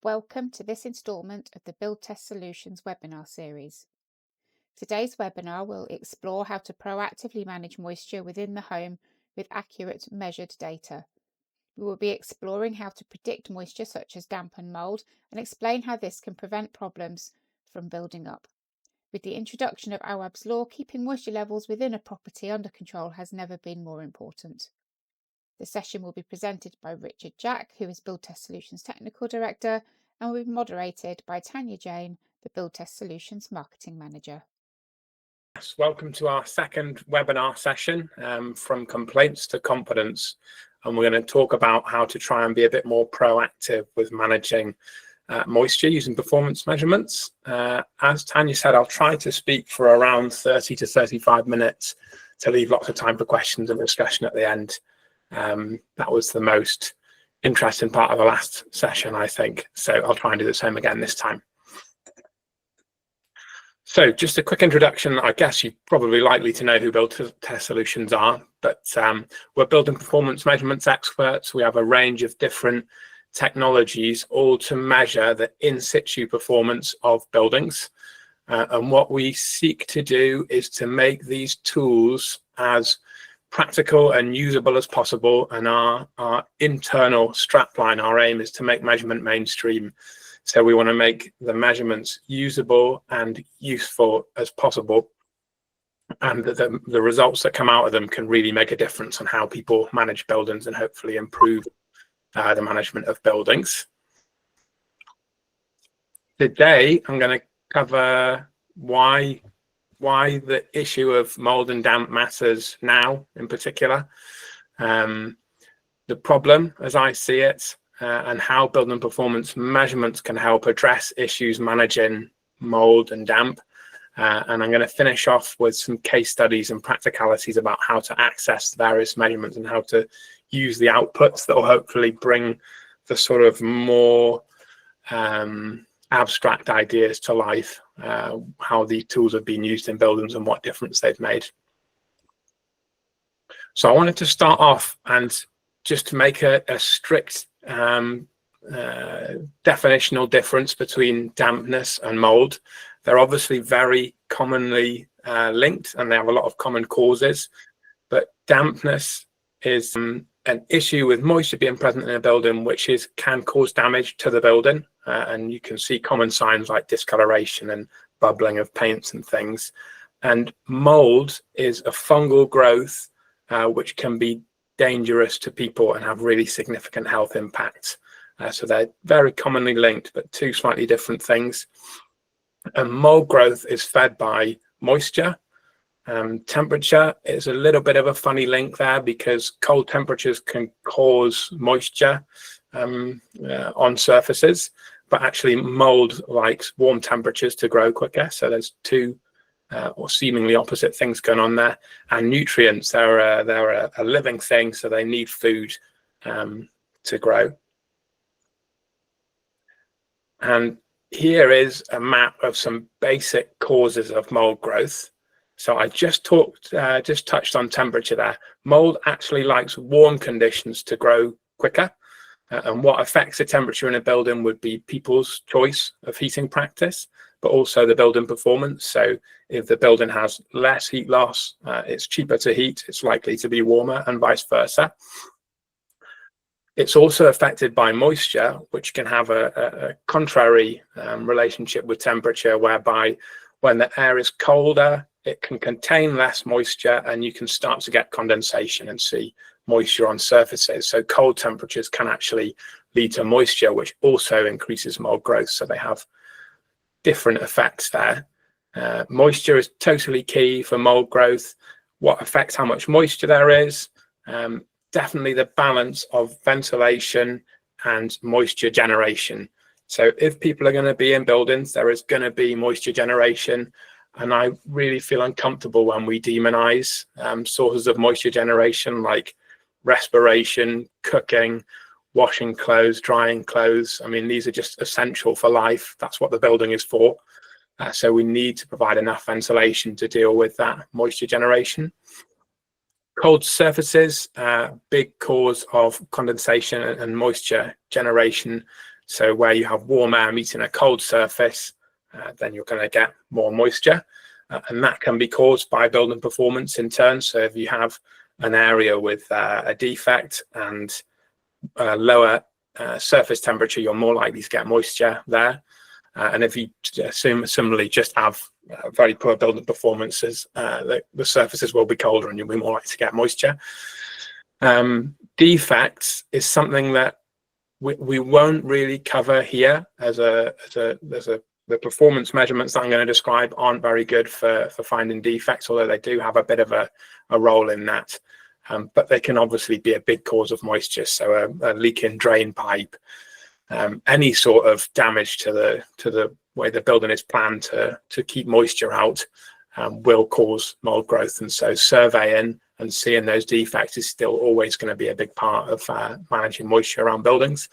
Welcome to this instalment of the Build Test Solutions webinar series. Today's webinar will explore how to proactively manage moisture within the home with accurate measured data. We will be exploring how to predict moisture such as damp and mould and explain how this can prevent problems from building up. With the introduction of Awwaab's law, keeping moisture levels within a property under control has never been more important. The session will be presented by Richard Jack, who is Build Test Solutions Technical Director, and will be moderated by Tanya Jane, the Build Test Solutions Marketing Manager. Yes, welcome to our second webinar session, from complaints to confidence. And we're going to talk about how to try and be a bit more proactive with managing moisture using performance measurements. As Tanya said, I'll try to speak for around 30 to 35 minutes to leave lots of time for questions and discussion at the end. That was the most interesting part of the last session, I think. So I'll try and do the same again this time. So just a quick introduction. I guess you're probably likely to know who Build Test Solutions are, but we're building performance measurements experts. We have a range of different technologies, all to measure the in situ performance of buildings. And what we seek to do is to make these tools as practical and usable as possible. And our internal strapline, our aim is to make measurement mainstream. So we want to make the measurements usable and useful as possible, and the results that come out of them can really make a difference on how people manage buildings and hopefully improve the management of buildings. Today, I'm going to cover why the issue of mold and damp matters now in particular, the problem as I see it, and how building performance measurements can help address issues managing mold and damp. And I'm going to finish off with some case studies and practicalities about how to access various measurements and how to use the outputs that will hopefully bring the sort of more abstract ideas to life, how these tools have been used in buildings and what difference they've made. So I wanted to start off and just to make a strict definitional difference between dampness and mold. They're obviously very commonly linked and they have a lot of common causes, but dampness is an issue with moisture being present in a building which can cause damage to the building, and you can see common signs like discoloration and bubbling of paints and things. And mold is a fungal growth which can be dangerous to people and have really significant health impacts. So they're very commonly linked, but two slightly different things. And mold growth is fed by moisture. Temperature is a little bit of a funny link there because cold temperatures can cause moisture on surfaces, but actually mold likes warm temperatures to grow quicker. So there's two or seemingly opposite things going on there. And nutrients, they're a living thing, so they need food to grow. And here is a map of some basic causes of mold growth. So I just touched on temperature there. Mold actually likes warm conditions to grow quicker. And what affects the temperature in a building would be people's choice of heating practice, but also the building performance. So if the building has less heat loss, it's cheaper to heat, it's likely to be warmer, and vice versa. It's also affected by moisture, which can have a contrary relationship with temperature, whereby when the air is colder, it can contain less moisture and you can start to get condensation and see moisture on surfaces. So cold temperatures can actually lead to moisture, which also increases mold growth. So they have different effects there. Moisture is totally key for mold growth. What affects how much moisture there is? Definitely the balance of ventilation and moisture generation. So if people are going to be in buildings, there is going to be moisture generation. And I really feel uncomfortable when we demonize sources of moisture generation like respiration, cooking, washing clothes, drying clothes. I mean, these are just essential for life. That's what the building is for. So we need to provide enough ventilation to deal with that moisture generation. Cold surfaces, big cause of condensation and moisture generation. So where you have warm air meeting a cold surface, then you're going to get more moisture. And that can be caused by building performance in turn. So if you have an area with a defect and lower surface temperature, you're more likely to get moisture there. And if you similarly just have very poor building performances, the surfaces will be colder and you'll be more likely to get moisture. Defects is something that we won't really cover here the performance measurements that I'm going to describe aren't very good for finding defects, although they do have a bit of a role in that. But they can obviously be a big cause of moisture. So a leaking drain pipe, any sort of damage to the way the building is planned to keep moisture out will cause mold growth. And so surveying and seeing those defects is still always going to be a big part of managing moisture around buildings.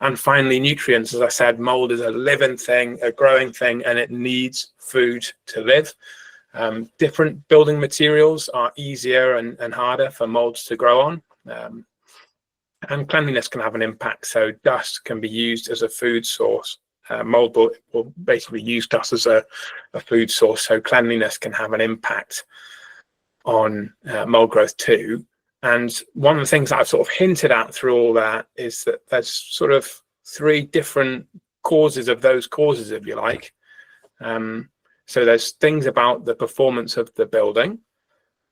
And finally, nutrients. As I said, mold is a living thing, a growing thing, and it needs food to live. Different building materials are easier and harder for molds to grow on. And cleanliness can have an impact. So dust can be used as a food source. Mold will basically use dust as a food source. So cleanliness can have an impact on mold growth too. And one of the things that I've sort of hinted at through all that is that there's sort of three different causes of those causes, if you like. So there's things about the performance of the building.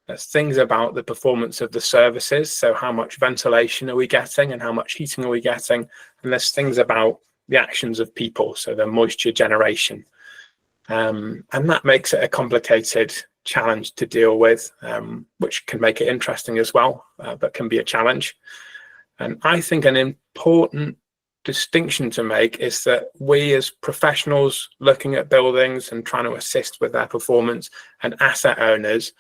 There's things about the performance of the services. So how much ventilation are we getting and how much heating are we getting? And there's things about the actions of people, so the moisture generation. And that makes it a complicated challenge to deal with, which can make it interesting as well, but can be a challenge. And I think an important distinction to make is that we as professionals looking at buildings and trying to assist with their performance, and asset owners,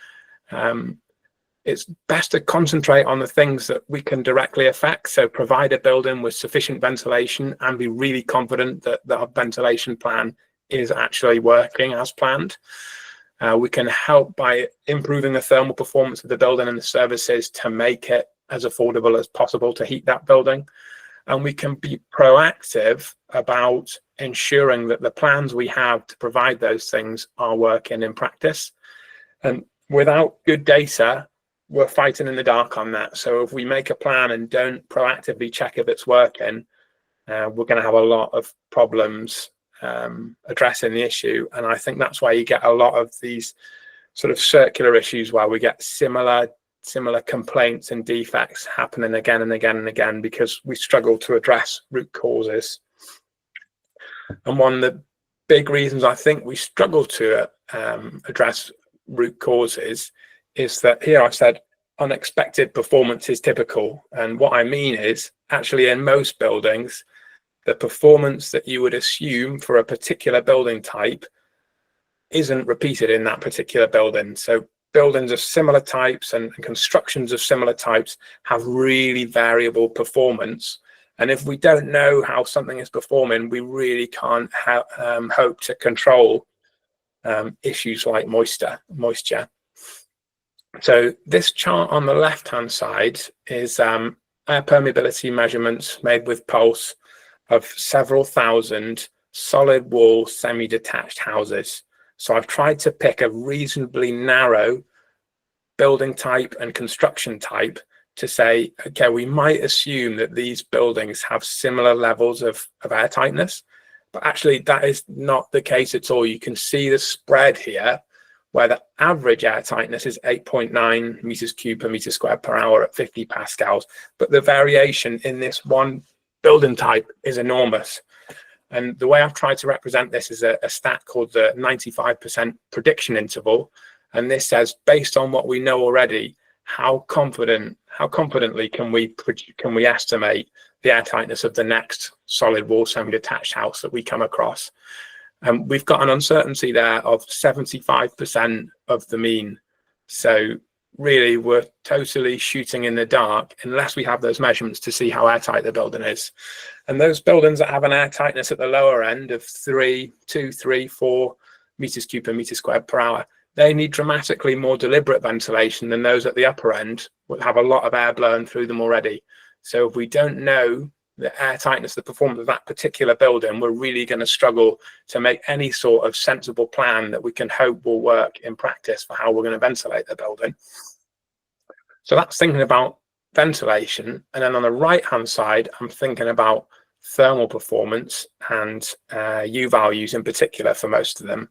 it's best to concentrate on the things that we can directly affect. So provide a building with sufficient ventilation and be really confident that the ventilation plan is actually working as planned. We can help by improving the thermal performance of the building and the services to make it as affordable as possible to heat that building. And we can be proactive about ensuring that the plans we have to provide those things are working in practice. And without good data, we're fighting in the dark on that. So if we make a plan and don't proactively check if it's working, we're going to have a lot of problems addressing the issue. And I think that's why you get a lot of these sort of circular issues where we get similar complaints and defects happening again and again and again, because we struggle to address root causes. And one of the big reasons I think we struggle to address root causes is that here I've said unexpected performance is typical. And what I mean is actually in most buildings, the performance that you would assume for a particular building type isn't repeated in that particular building. So buildings of similar types and constructions of similar types have really variable performance. And if we don't know how something is performing, we really can't hope to control issues like moisture. So this chart on the left-hand side is air permeability measurements made with pulse of several thousand solid wall semi-detached houses. So I've tried to pick a reasonably narrow building type and construction type to say, okay, we might assume that these buildings have similar levels of air tightness, but actually that is not the case at all. You can see the spread here where the average air tightness is 8.9 meters cubed per meter squared per hour at 50 pascals, but the variation in this one building type is enormous. And the way I've tried to represent this is a stat called the 95% prediction interval. And this says, based on what we know already, how confidently can we estimate the air tightness of the next solid wall semi-detached house that we come across? We've got an uncertainty there of 75% of the mean. So really, we're totally shooting in the dark unless we have those measurements to see how airtight the building is. And those buildings that have an air tightness at the lower end of 2, 3, 4 meters cubed per meter squared per hour, they need dramatically more deliberate ventilation than those at the upper end, will have a lot of air blown through them already. So if we don't know the air tightness, the performance of that particular building, we're really going to struggle to make any sort of sensible plan that we can hope will work in practice for how we're going to ventilate the building. So that's thinking about ventilation. And then on the right hand side, I'm thinking about thermal performance and U values in particular for most of them.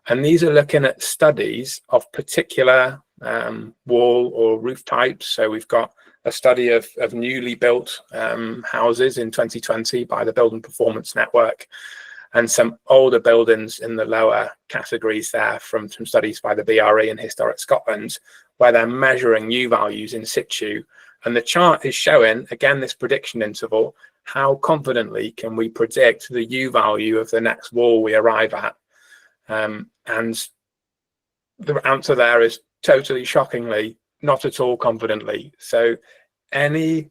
And these are looking at studies of particular wall or roof types. So we've got a study of newly built houses in 2020 by the Building Performance Network, and some older buildings in the lower categories there from studies by the BRE and Historic Scotland, where they're measuring U values in situ. And the chart is showing, again, this prediction interval, how confidently can we predict the U value of the next wall we arrive at. And the answer there is totally shockingly, not at all confidently. So any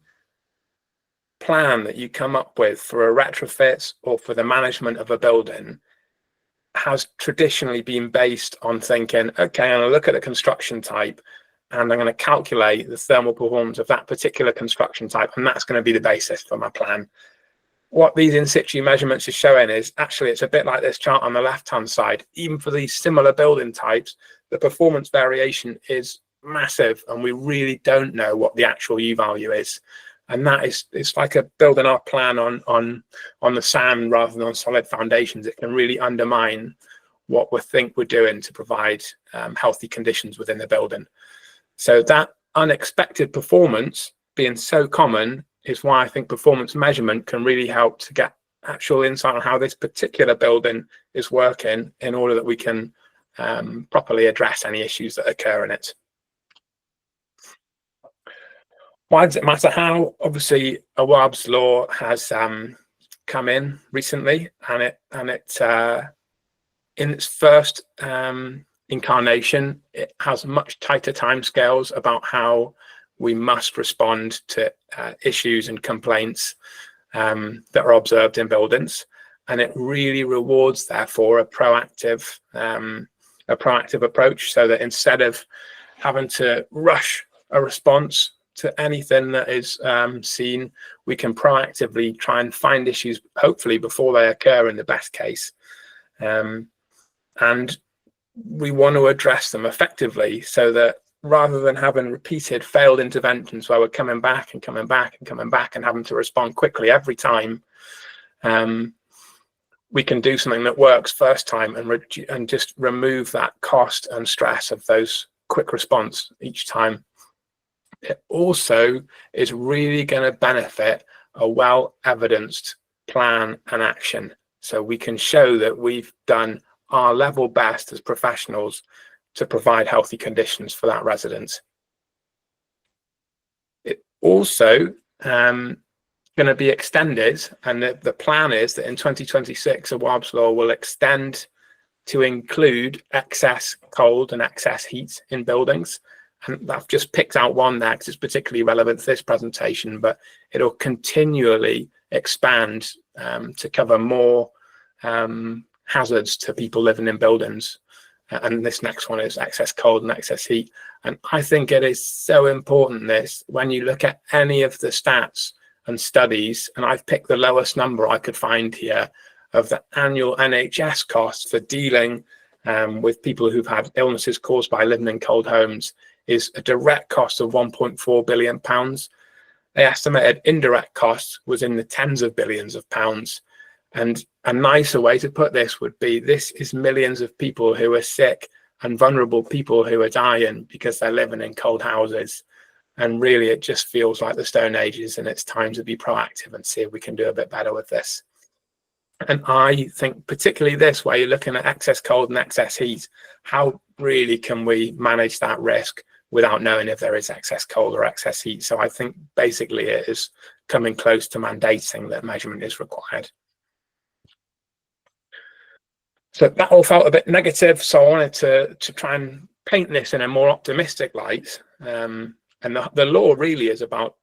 plan that you come up with for a retrofit or for the management of a building has traditionally been based on thinking, okay, I'm going to look at the construction type and I'm going to calculate the thermal performance of that particular construction type, and that's going to be the basis for my plan. What these in situ measurements are showing is actually it's a bit like this chart on the left hand side. Even for these similar building types, the performance variation is massive, and we really don't know what the actual U value is. And that is, it's like a building our plan on the sand rather than on solid foundations. It can really undermine what we think we're doing to provide healthy conditions within the building. So that unexpected performance being so common is why I think performance measurement can really help to get actual insight on how this particular building is working in order that we can properly address any issues that occur in it. Why does it matter how? Obviously, Awwaab's law has come in recently, and it in its first incarnation, it has much tighter timescales about how we must respond to issues and complaints that are observed in buildings, and it really rewards, therefore, a proactive approach, so that instead of having to rush a response to anything that is seen, we can proactively try and find issues, hopefully before they occur in the best case, and we want to address them effectively, so that rather than having repeated failed interventions where we're coming back and coming back and coming back and having to respond quickly every time, we can do something that works first time and just remove that cost and stress of those quick response each time. It also is really going to benefit a well-evidenced plan and action. So we can show that we've done our level best as professionals to provide healthy conditions for that resident. It also going to be extended, and the plan is that in 2026, Awwaab's law will extend to include excess cold and excess heat in buildings. And I've just picked out one there because it's particularly relevant to this presentation, but it'll continually expand to cover more hazards to people living in buildings. And this next one is excess cold and excess heat. And I think it is so important, this, when you look at any of the stats and studies, and I've picked the lowest number I could find here of the annual NHS costs for dealing with people who've had illnesses caused by living in cold homes, is a direct cost of £1.4 billion. They estimated indirect costs was in the tens of billions of pounds. And a nicer way to put this would be, this is millions of people who are sick and vulnerable people who are dying because they're living in cold houses. And really, it just feels like the Stone Ages, and it's time to be proactive and see if we can do a bit better with this. And I think particularly this, where you're looking at excess cold and excess heat, how really can we manage that risk without knowing if there is excess cold or excess heat? So I think basically it is coming close to mandating that measurement is required. So that all felt a bit negative, so I wanted to try and paint this in a more optimistic light. And the law really is about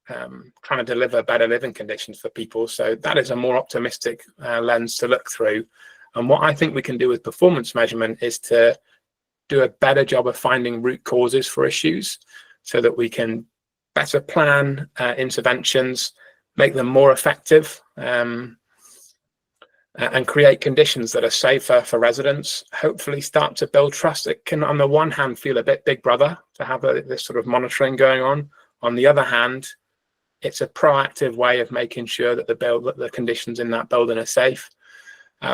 trying to deliver better living conditions for people. So that is a more optimistic lens to look through. And what I think we can do with performance measurement is to do a better job of finding root causes for issues, so that we can better plan interventions, make them more effective, and create conditions that are safer for residents, hopefully start to build trust. It can, on the one hand, feel a bit Big Brother to have this sort of monitoring going on. On the other hand, it's a proactive way of making sure that the conditions in that building are safe.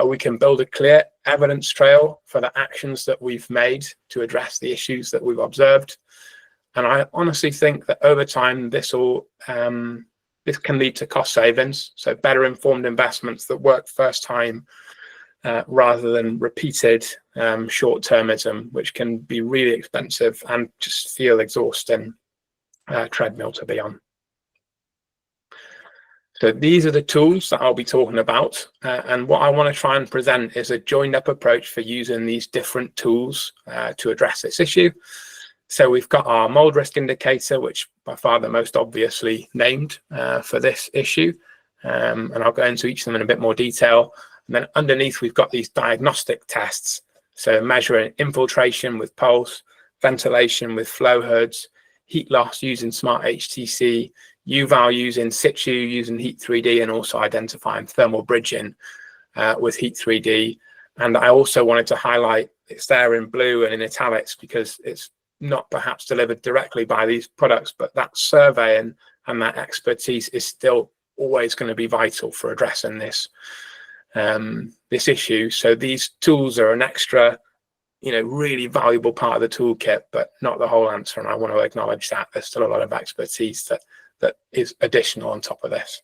We can build a clear evidence trail for the actions that we've made to address the issues that we've observed. And I honestly think that over time, this can lead to cost savings, so better informed investments that work first time rather than repeated short-termism, which can be really expensive and just feel exhausting treadmill to be on. So these are the tools that I'll be talking about, and what I want to try and present is a joined up approach for using these different tools to address this issue. So we've got our mold risk indicator, which by far the most obviously named for this issue, and I'll go into each of them in a bit more detail. And then underneath we've got these diagnostic tests, so measuring infiltration with pulse, ventilation with flow hoods, heat loss using smart HTC, U values in situ using Heat 3D, and also identifying thermal bridging with Heat 3D. And I also wanted to highlight, it's there in blue and in italics because it's not perhaps delivered directly by these products, but that surveying and that expertise is still always going to be vital for addressing this this issue. So these tools are an extra, really valuable part of the toolkit, but not the whole answer. And I want to acknowledge that there's still a lot of expertise that is additional on top of this.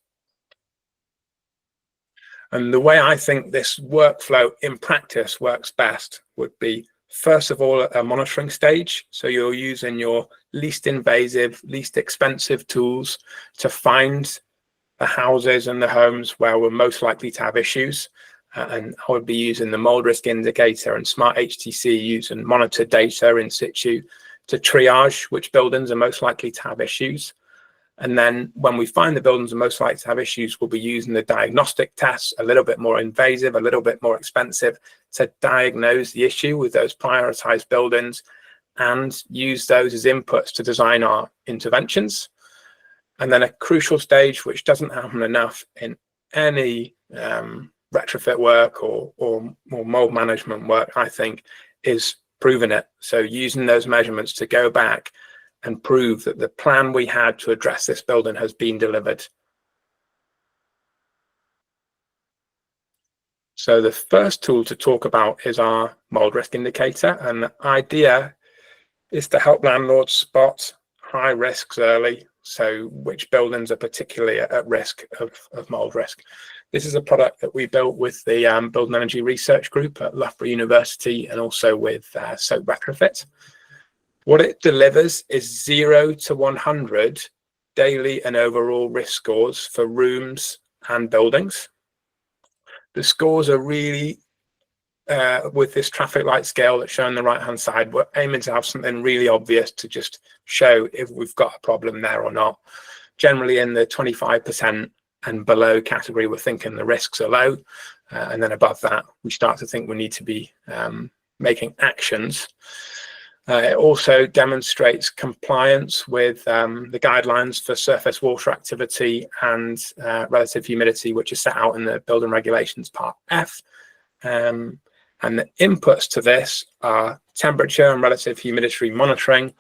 And the way I think this workflow in practice works best would be, first of all, a monitoring stage. So you're using your least invasive, least expensive tools to find the houses and the homes where we're most likely to have issues. And I would be using the mold risk indicator and smart HTC using monitor data in situ to triage which buildings are most likely to have issues. And then when we find the buildings are most likely to have issues, we'll be using the diagnostic tests, a little bit more invasive, a little bit more expensive, to diagnose the issue with those prioritized buildings and use those as inputs to design our interventions. And then a crucial stage, which doesn't happen enough in any retrofit work or mold management work, I think, is proving it. So using those measurements to go back and prove that the plan we had to address this building has been delivered. So the first tool to talk about is our mold risk indicator, and the idea is to help landlords spot high risks early, so which buildings are particularly at risk of mold risk. This is a product that we built with the Building Energy Research Group at Loughborough University and also with Soap Retrofit. What it delivers is 0 to 100 daily and overall risk scores for rooms and buildings. The scores are really, with this traffic light scale that's shown on the right hand side, we're aiming to have something really obvious to just show if we've got a problem there or not. Generally in the 25% and below category, we're thinking the risks are low. And then above that, we start to think we need to be making actions. It also demonstrates compliance with the guidelines for surface water activity and relative humidity, which is set out in the building regulations part F. And the inputs to this are temperature and relative humidity monitoring,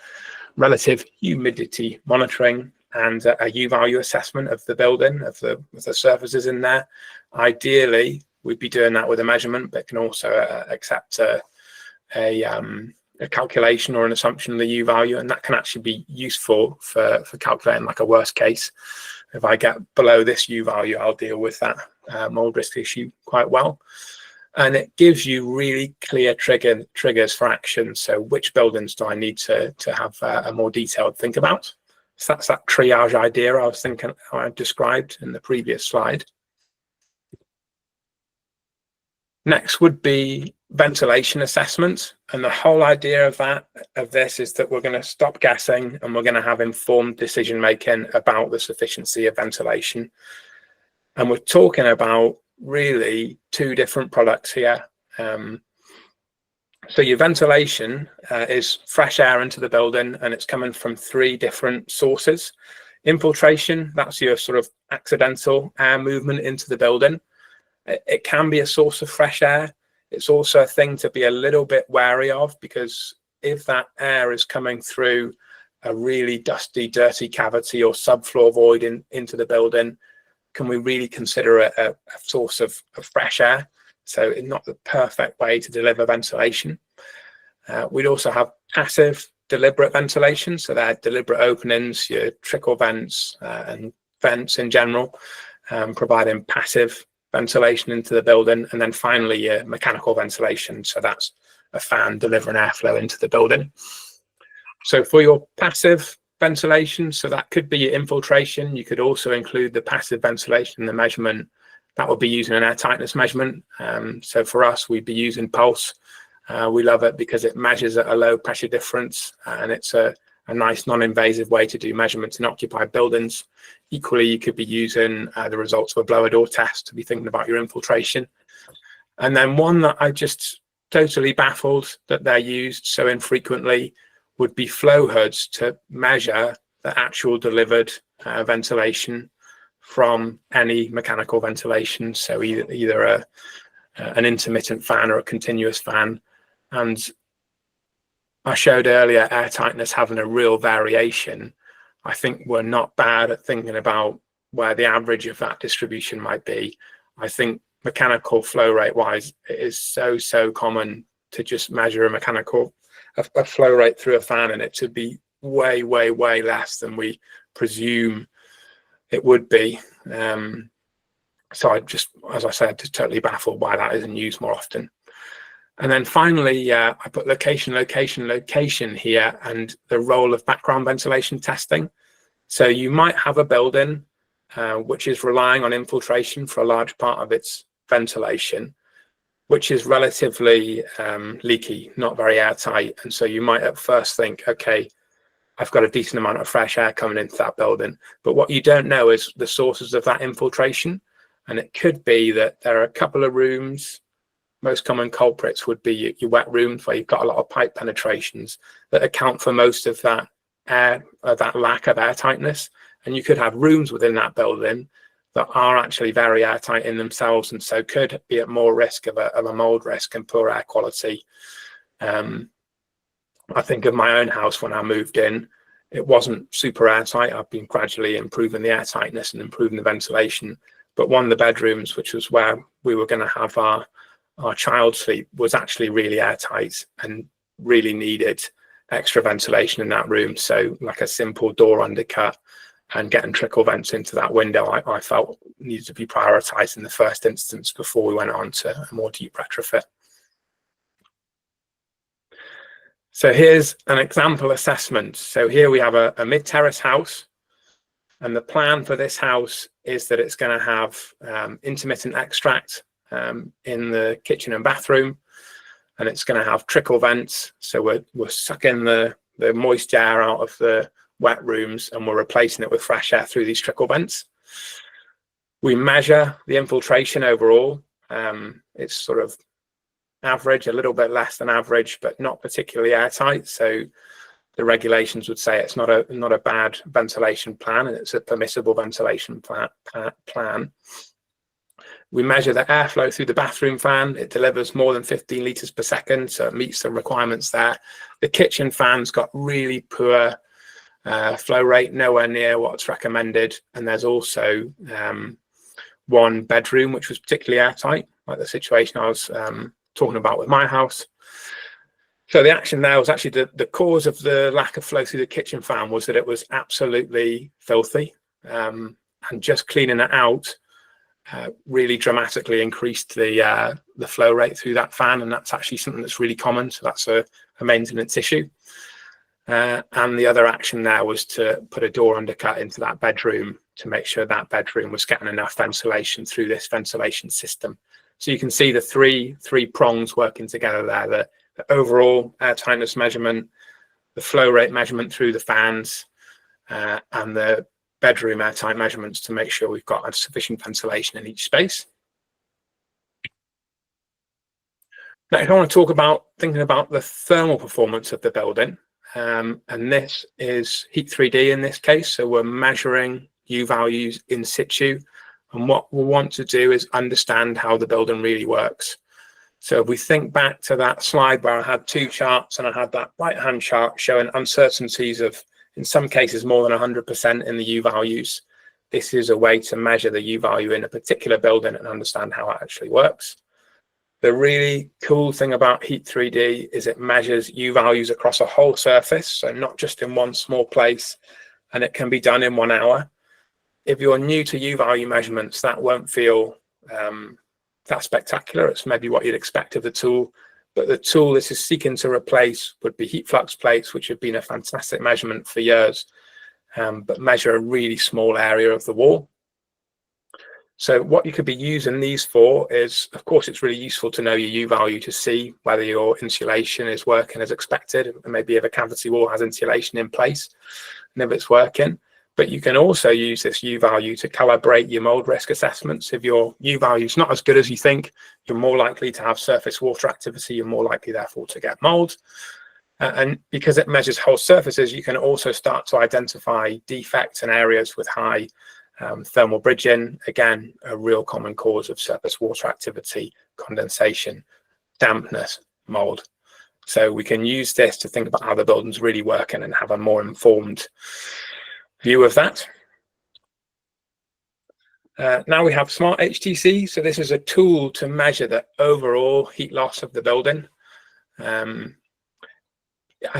and a U value assessment of the building, of the surfaces in there. Ideally, we'd be doing that with a measurement, but can also accept a calculation or an assumption of the U value, and that can actually be useful for calculating like a worst case. If I get below this U value, I'll deal with that mold risk issue quite well. And it gives you really clear triggers for action. So which buildings do I need to have a more detailed think about? So that's that triage idea I was thinking I described in the previous slide. Next would be ventilation assessment. And the whole idea of this is that we're going to stop guessing and we're going to have informed decision making about the sufficiency of ventilation. And we're talking about really two different products here. So your ventilation is fresh air into the building, and it's coming from 3 different sources. Infiltration, that's your sort of accidental air movement into the building. It can be a source of fresh air. It's also a thing to be a little bit wary of, because if that air is coming through a really dusty, dirty cavity or subfloor void into the building, can we really consider it a source of fresh air? So it's not the perfect way to deliver ventilation. We'd also have passive, deliberate ventilation. So they're deliberate openings, your trickle vents and vents in general, providing passive ventilation into the building. And then finally, your mechanical ventilation. So that's a fan delivering airflow into the building. So for your passive ventilation, so that could be your infiltration. You could also include the passive ventilation, the measurement. That would be using an air tightness measurement. So for us, we'd be using pulse. We love it because it measures at a low pressure difference, and it's a nice non-invasive way to do measurements in occupied buildings. Equally, you could be using the results of a blower door test to be thinking about your infiltration. And then one that I just totally baffled that they're used so infrequently would be flow hoods to measure the actual delivered ventilation from any mechanical ventilation. So either an intermittent fan or a continuous fan. And I showed earlier air tightness having a real variation. I think we're not bad at thinking about where the average of that distribution might be. I think mechanical flow rate wise, it is so common to just measure a flow rate through a fan and it to be way less than we presume it would be. So I just, as I said, just totally baffled why that isn't used more often. And then finally, I put location here and the role of background ventilation testing. So you might have a building which is relying on infiltration for a large part of its ventilation, which is relatively leaky, not very airtight. And so you might at first think, okay, I've got a decent amount of fresh air coming into that building. But what you don't know is the sources of that infiltration. And it could be that there are a couple of rooms. Most common culprits would be your wet rooms where you've got a lot of pipe penetrations that account for most of that air, that lack of air tightness. And you could have rooms within that building that are actually very airtight in themselves, and so could be at more risk of a mold risk and poor air quality. I think of my own house when I moved in, it wasn't super airtight. I've been gradually improving the air tightness and improving the ventilation. But one of the bedrooms, which was where we were going to have our child sleep, was actually really airtight and really needed extra ventilation in that room. So like a simple door undercut and getting trickle vents into that window, I felt needed to be prioritized in the first instance before we went on to a more deep retrofit. So here's an example assessment. So here we have a mid-terrace house, and the plan for this house is that it's going to have intermittent extract in the kitchen and bathroom, and it's going to have trickle vents. So we're sucking the moist air out of the wet rooms and we're replacing it with fresh air through these trickle vents. We measure the infiltration overall. It's sort of average, a little bit less than average, but not particularly airtight. So the regulations would say it's not a bad ventilation plan, and it's a permissible ventilation plan. We measure the airflow through the bathroom fan. It delivers more than 15 litres per second, so it meets the requirements there. The kitchen fan's got really poor flow rate, nowhere near what's recommended. And there's also one bedroom which was particularly airtight, like the situation I was talking about with my house. So the action there was actually the cause of the lack of flow through the kitchen fan was that it was absolutely filthy, and just cleaning it out really dramatically increased the flow rate through that fan, and that's actually something that's really common. So that's a maintenance issue. And the other action there was to put a door undercut into that bedroom to make sure that bedroom was getting enough ventilation through this ventilation system. So you can see the three prongs working together there: the overall air tightness measurement, the flow rate measurement through the fans, and the bedroom airtight measurements to make sure we've got sufficient ventilation in each space. Next, I want to talk about thinking about the thermal performance of the building. and this is heat 3D in this case. So we're measuring U values in situ. And what we want to do is understand how the building really works. So if we think back to that slide where I had two charts and I had that right-hand chart showing uncertainties of, in some cases, more than 100% in the U values, this is a way to measure the U value in a particular building and understand how it actually works. The really cool thing about Heat 3D is it measures U values across a whole surface, so not just in one small place, and it can be done in 1 hour. If you're new to U value measurements, that won't feel that spectacular. It's maybe what you'd expect of the tool, but the tool this is seeking to replace would be heat flux plates, which have been a fantastic measurement for years, but measure a really small area of the wall. So what you could be using these for is, of course, it's really useful to know your U value to see whether your insulation is working as expected, and maybe if a cavity wall has insulation in place and if it's working. But you can also use this U value to calibrate your mold risk assessments. If your U value is not as good as you think, you're more likely to have surface water activity, you're more likely therefore to get mold. And because it measures whole surfaces, you can also start to identify defects in areas with high thermal bridging, again, a real common cause of surface water activity, condensation, dampness, mold. So we can use this to think about how the building's really working and have a more informed view of that. Now we have Smart HTC. So this is a tool to measure the overall heat loss of the building. I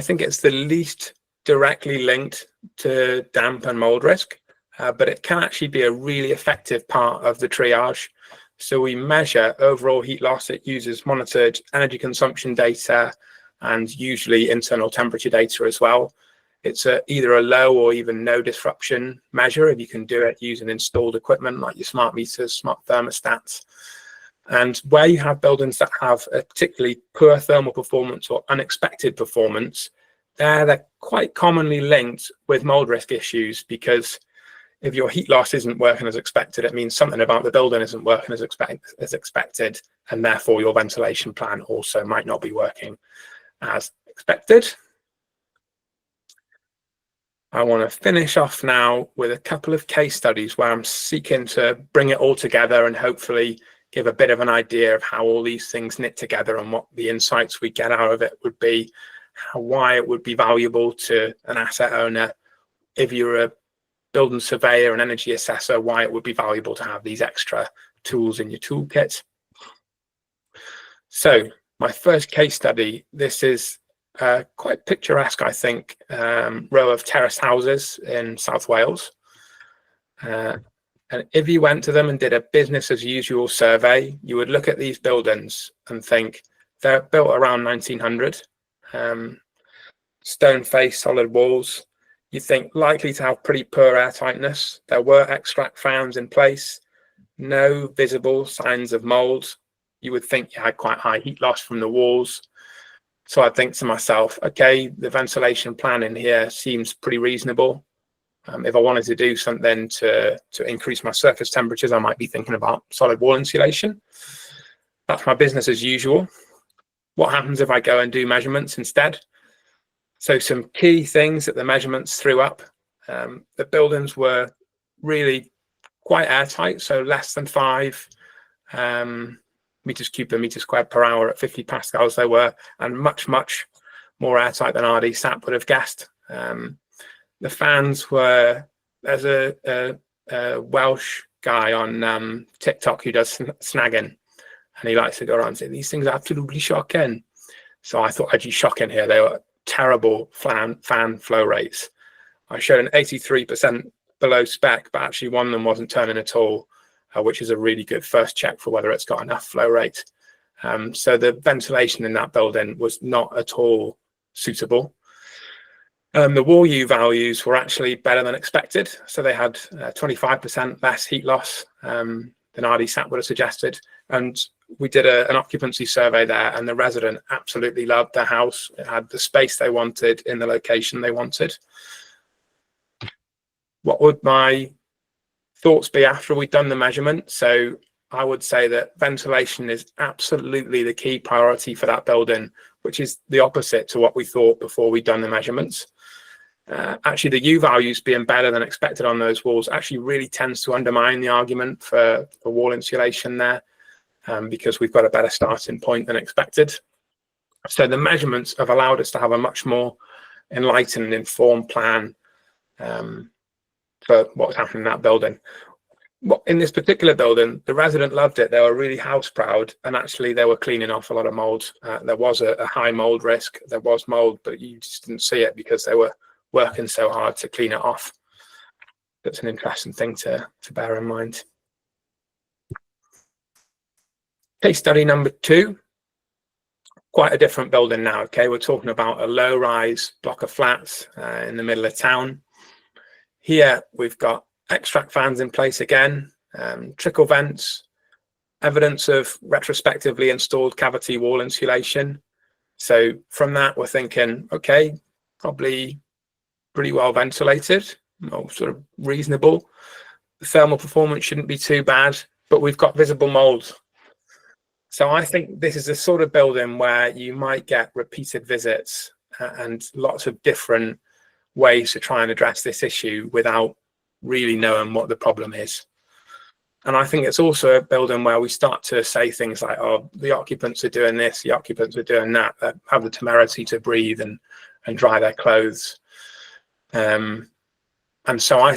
think it's the least directly linked to damp and mold risk. But it can actually be a really effective part of the triage. So we measure overall heat loss. It uses monitored energy consumption data and usually internal temperature data as well. It's either a low or even no disruption measure if you can do it using installed equipment like your smart meters, smart thermostats. And where you have buildings that have a particularly poor thermal performance or unexpected performance, they're quite commonly linked with mold risk issues, because if your heat loss isn't working as expected, it means something about the building isn't working as expected, and therefore your ventilation plan also might not be working as expected. I want to finish off now with a couple of case studies where I'm seeking to bring it all together and hopefully give a bit of an idea of how all these things knit together and what the insights we get out of it would be, why it would be valuable to an asset owner. If you're a building surveyor and energy assessor, why it would be valuable to have these extra tools in your toolkit. So my first case study, this is quite picturesque, I think, row of terrace houses in South Wales. And if you went to them and did a business as usual survey, you would look at these buildings and think they're built around 1900, stone face, solid walls. You think likely to have pretty poor air tightness. There were extract fans in place, no visible signs of mold. You would think you had quite high heat loss from the walls. So I think to myself, okay, the ventilation plan in here seems pretty reasonable. If I wanted to do something to increase my surface temperatures, I might be thinking about solid wall insulation. That's my business as usual. What happens if I go and do measurements instead? So some key things that the measurements threw up. The buildings were really quite airtight, so less than 5 meters cubed per meter squared per hour at 50 pascals they were, and much, much more airtight than RD SAP would have guessed. The fans were, there's a Welsh guy on TikTok who does snagging, and he likes to go around and say, these things are absolutely shocking. So I thought I'd use shocking here. They were terrible fan flow rates. I showed an 83% below spec, but actually one of them wasn't turning at all, which is a really good first check for whether it's got enough flow rate. So the ventilation in that building was not at all suitable. The wall U values were actually better than expected. So they had 25% less heat loss than RD SAP would have suggested. And we did an occupancy survey there, and the resident absolutely loved the house. It had the space they wanted in the location they wanted. What would my thoughts be after we'd done the measurement? So I would say that ventilation is absolutely the key priority for that building, which is the opposite to what we thought before we'd done the measurements. Actually, the U values being better than expected on those walls actually really tends to undermine the argument for wall insulation there, because we've got a better starting point than expected. So the measurements have allowed us to have a much more enlightened, informed plan for what's happening in that building. In this particular building, the resident loved it. They were really house proud, and actually they were cleaning off a lot of mould. There was a high mould risk. There was mould, but you just didn't see it because they were working so hard to clean it off. That's an interesting thing to bear in mind. Case study number 2. Quite a different building now. Okay, we're talking about a low-rise block of flats in the middle of town. Here we've got extract fans in place again, trickle vents, evidence of retrospectively installed cavity wall insulation. So from that, we're thinking, okay, probably pretty well ventilated, or sort of reasonable. The thermal performance shouldn't be too bad, but we've got visible mould. So I think this is the sort of building where you might get repeated visits and lots of different ways to try and address this issue without really knowing what the problem is. And I think it's also a building where we start to say things like, oh, the occupants are doing this, the occupants are doing that, have the temerity to breathe and dry their clothes. And so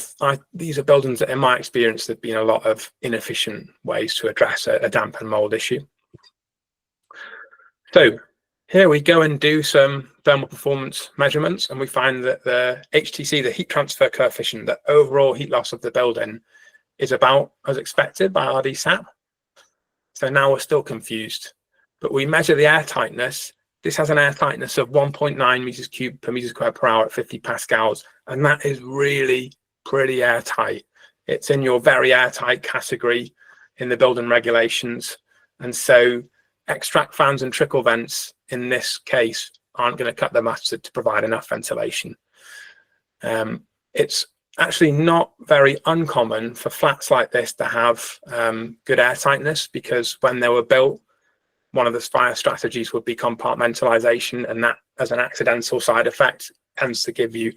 these are buildings that in my experience there've been a lot of inefficient ways to address a damp and mold issue. So here we go and do some thermal performance measurements, and we find that the HTC, the heat transfer coefficient, the overall heat loss of the building, is about as expected by RDSAP. So now we're still confused, but we measure the air tightness. This has an air tightness of 1.9 meters cubed per meter squared per hour at 50 pascals, and that is really pretty airtight. It's in your very airtight category in the building regulations, and so extract fans and trickle vents in this case aren't going to cut the mustard to provide enough ventilation. It's actually not very uncommon for flats like this to have good air tightness, because when they were built, one of the fire strategies would be compartmentalization, and that, as an accidental side effect, tends to give you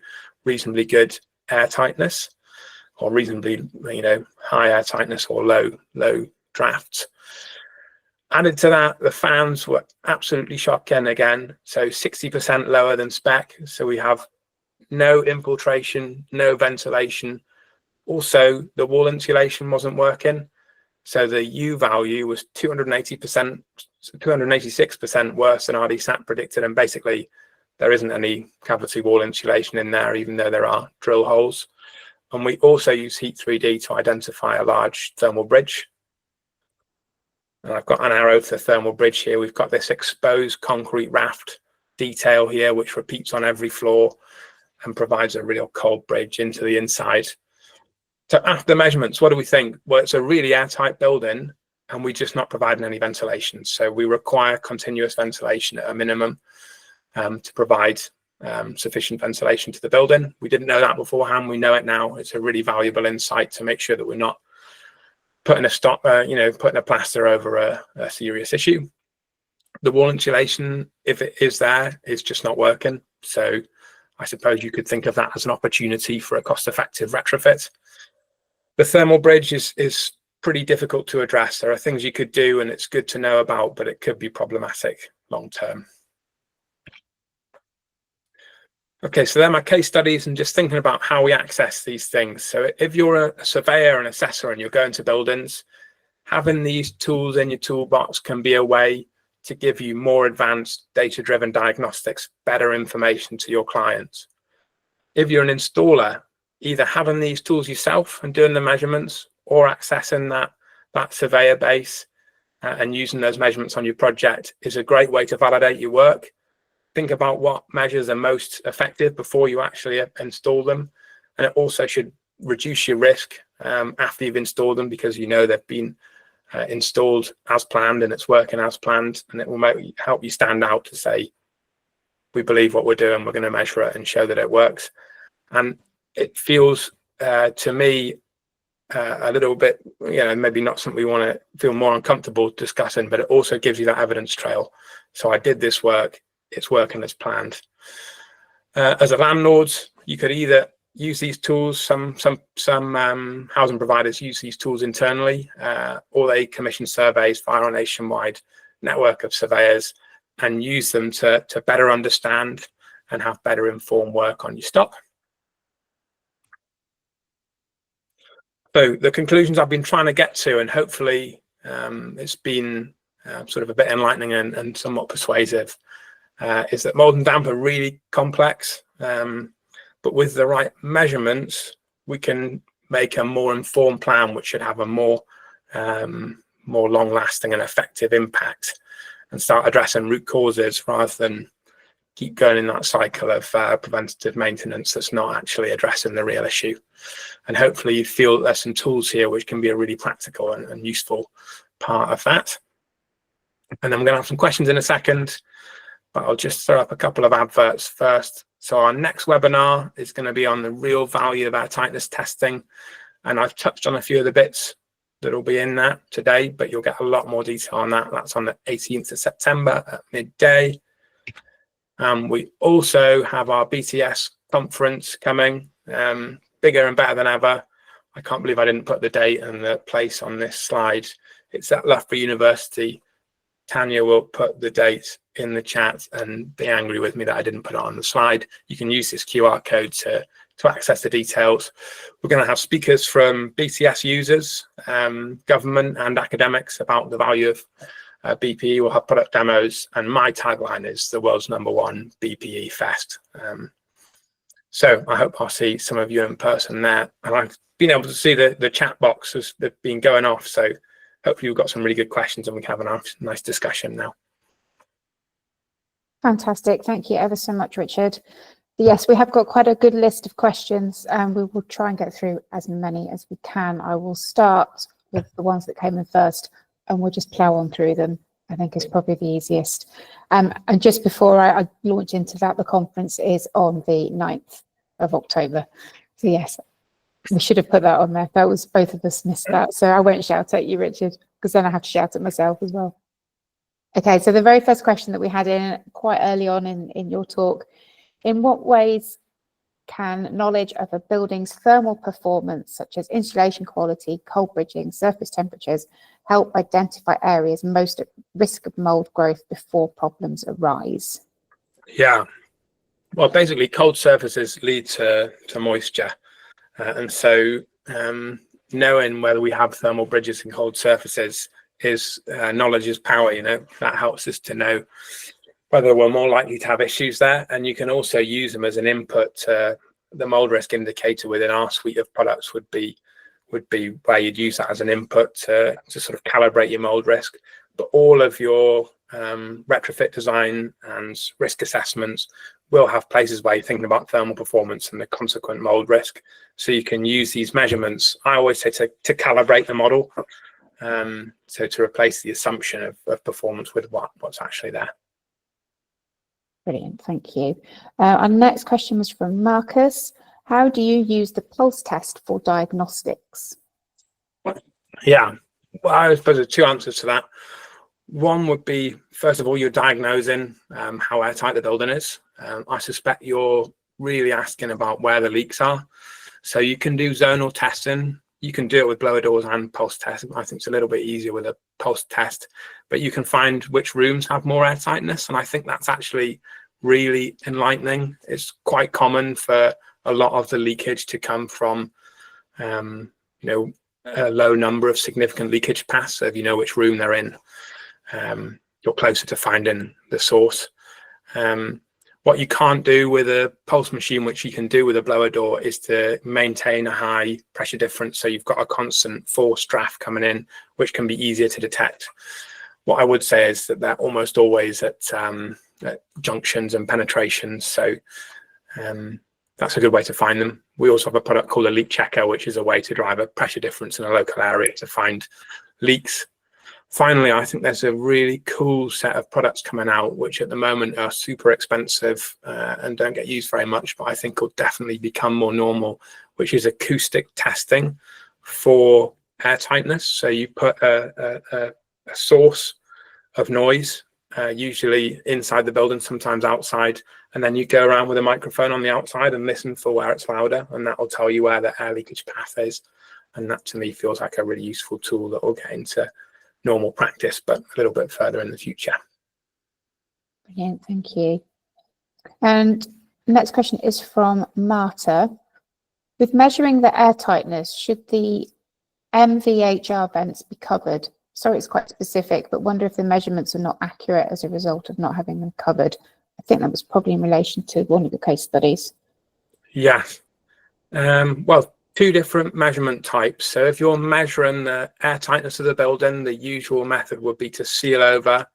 reasonably good air tightness, or reasonably, high air tightness or low drafts. Added to that, the fans were absolutely shocking again, so 60% lower than spec. So we have no infiltration, no ventilation. Also, the wall insulation wasn't working. So the U value was 280%, 286% worse than RDSAP predicted. And basically, there isn't any cavity wall insulation in there, even though there are drill holes. And we also use Heat 3D to identify a large thermal bridge. And I've got an arrow to the thermal bridge here. We've got this exposed concrete raft detail here, which repeats on every floor and provides a real cold bridge into the inside. So after measurements, what do we think? Well, it's a really airtight building, and we're just not providing any ventilation. So we require continuous ventilation at a minimum to provide sufficient ventilation to the building. We didn't know that beforehand. We know it now. It's a really valuable insight to make sure that we're not putting a plaster over a serious issue. The wall insulation, if it is there, is just not working. So I suppose you could think of that as an opportunity for a cost-effective retrofit. The thermal bridge is pretty difficult to address. There are things you could do, and it's good to know about, but it could be problematic long term. Okay, so they're my case studies, and just thinking about how we access these things. So if you're a surveyor and assessor and you're going to buildings, having these tools in your toolbox can be a way to give you more advanced data-driven diagnostics, better information to your clients. If you're an installer, either having these tools yourself and doing the measurements, or accessing that surveyor base and using those measurements on your project is a great way to validate your work. Think about what measures are most effective before you actually install them. And it also should reduce your risk after you've installed them, because they've been installed as planned and it's working as planned, and it will help you stand out to say, we believe what we're doing, we're going to measure it and show that it works. And it feels to me a little bit, maybe not something we want to feel more uncomfortable discussing, but it also gives you that evidence trail. So I did this work, it's working as planned. As a landlord, you could either use these tools, some housing providers use these tools internally, or they commission surveys via a nationwide network of surveyors and use them to better understand and have better informed work on your stock. So the conclusions I've been trying to get to, and hopefully it's been sort of a bit enlightening and somewhat persuasive, is that mold and damp are really complex, but with the right measurements, we can make a more informed plan, which should have a more long-lasting and effective impact, and start addressing root causes rather than keep going in that cycle of preventative maintenance that's not actually addressing the real issue. And hopefully you feel there's some tools here which can be a really practical and useful part of that. And I'm going to have some questions in a second, but I'll just throw up a couple of adverts first. So our next webinar is going to be on the real value of our tightness testing. And I've touched on a few of the bits that will be in that today, but you'll get a lot more detail on that. That's on the 18th of September at midday. We also have our BTS conference coming, bigger and better than ever. I can't believe I didn't put the date and the place on this slide. It's at Loughborough University. Tanya will put the date in the chat and be angry with me that I didn't put it on the slide. You can use this QR code to access the details. We're going to have speakers from BTS users, government and academics about the value of BPE. We'll have product demos, and my tagline is the world's #1 BPE Fest. So I hope I'll see some of you in person there. And I've been able to see the chat box has been going off. So hopefully we've got some really good questions and we can have a nice discussion now. Fantastic. Thank you ever so much, Richard. Yes, we have got quite a good list of questions, and we will try and get through as many as we can. I will start with the ones that came in first, and we'll just plow on through them. I think it's probably the easiest. And just before I launch into that, the conference is on the 9th of October. So yes, we should have put that on there. That was, both of us missed that. So I won't shout at you, Richard, because then I have to shout at myself as well. Okay, so the very first question that we had in quite early on in your talk: in what ways can knowledge of a building's thermal performance, such as insulation quality, cold bridging, surface temperatures, help identify areas most at risk of mold growth before problems arise? Yeah, well, basically cold surfaces lead to moisture, and so knowing whether we have thermal bridges and cold surfaces is knowledge is power. That helps us to know whether we're more likely to have issues there. And you can also use them as an input to the mold risk indicator within our suite of products would be where you'd use that as an input to sort of calibrate your mold risk. But all of your retrofit design and risk assessments will have places where you're thinking about thermal performance and the consequent mold risk. So you can use these measurements, I always say, to calibrate the model, so to replace the assumption of performance with what's actually there. Brilliant, thank you. Our next question was from Marcus. How do you use the pulse test for diagnostics? Yeah, well, I suppose there's two answers to that. One would be, first of all, you're diagnosing how airtight the building is. I suspect you're really asking about where the leaks are. So you can do zonal testing. You can do it with blower doors and pulse test. I think it's a little bit easier with a pulse test, but you can find which rooms have more airtightness. And I think that's actually really enlightening. It's quite common for a lot of the leakage to come from, a low number of significant leakage paths. So if you know which room they're in, you're closer to finding the source. What you can't do with a pulse machine, which you can do with a blower door, is to maintain a high pressure difference. So you've got a constant force draft coming in, which can be easier to detect. What I would say is that they're almost always at junctions and penetrations. So that's a good way to find them. We also have a product called a leak checker, which is a way to drive a pressure difference in a local area to find leaks. Finally, I think there's a really cool set of products coming out, which at the moment are super expensive and don't get used very much, but I think will definitely become more normal, which is acoustic testing for air tightness. So you put a source of noise, usually inside the building, sometimes outside, and then you go around with a microphone on the outside and listen for where it's louder, and that will tell you where the air leakage path is. And that to me feels like a really useful tool that will get into normal practice, but a little bit further in the future. Brilliant, thank you. And the next question is from Marta. With measuring the air tightness, should the MVHR vents be covered? Sorry, it's quite specific, but wonder if the measurements are not accurate as a result of not having them covered. I think that was probably in relation to one of the case studies. Yes. Well, two different measurement types. So if you're measuring the air tightness of the building, the usual method would be to seal over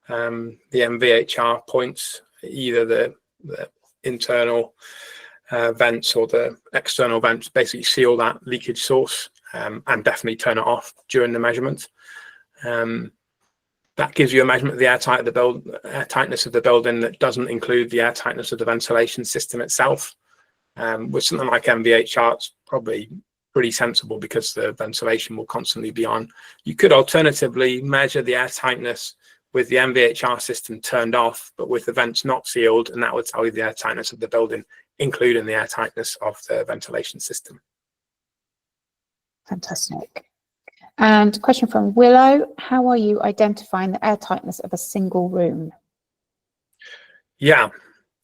the MVHR points, either the internal vents or the external vents, basically seal that leakage source and definitely turn it off during the measurement. That gives you a measurement of the air tightness of the building that doesn't include the air tightness of the ventilation system itself. With something like MVHR, it's probably pretty sensible because the ventilation will constantly be on. You could alternatively measure the air tightness with the MVHR system turned off, but with the vents not sealed, and that would tell you the air tightness of the building, including the air tightness of the ventilation system. Fantastic. And question from Willow, how are you identifying the air tightness of a single room? Yeah,